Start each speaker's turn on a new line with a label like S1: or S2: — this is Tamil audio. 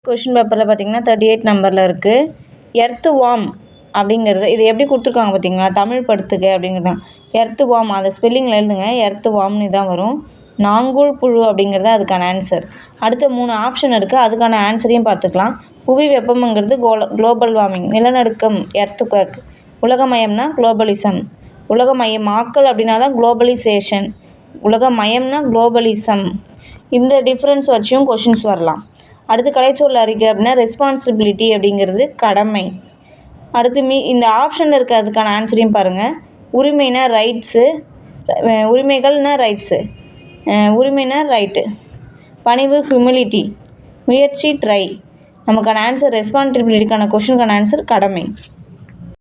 S1: கொஷின் பேப்பரில் பார்த்தீங்கன்னா 38 நம்பரில் இருக்குது. எர்த்து வார்ம் அப்படிங்கிறது இது எப்படி கொடுத்துருக்காங்க பார்த்தீங்களா, தமிழ் படுத்துக அப்படிங்கிறதான். எர்த்து வார்ம் அதை ஸ்பெல்லிங்கில் எழுதுங்க. எர்த்து வார்ம்னு தான் வரும். நாங்கூழ் புழு அப்படிங்கிறது அதுக்கான ஆன்சர். அடுத்த 3 ஆப்ஷன் இருக்குது, அதுக்கான ஆன்சரையும் பார்த்துக்கலாம். புவி வெப்பம்ங்கிறது குளோபல் வார்மிங். நிலநடுக்கம் எர்த்துக்வேக். உலகமயம்னா குளோபலிசம். உலகமயமாக்கல் அப்படின்னா தான் குளோபலைசேஷன். உலகமயம்னா குளோபலிசம். இந்த டிஃப்ரென்ஸ் வச்சும் கொஷின்ஸ் வரலாம். அடுத்து கலைச்சொல் அறிக்கை அப்படின்னா ரெஸ்பான்சிபிலிட்டி அப்படிங்கிறது கடமை. அடுத்து இந்த ஆப்ஷனில் இருக்க அதுக்கான ஆன்சரையும் பாருங்கள். உரிமைனா ரைட்ஸு, உரிமைகள்னா ரைட்ஸு, உரிமைனா ரைட்டு. பணிவு ஹியூமிலிட்டி, முயற்சி ட்ரை. நமக்கான ஆன்சர் ரெஸ்பான்சிபிலிட்டிக்கான கொஷினுக்கான ஆன்சர் கடமை.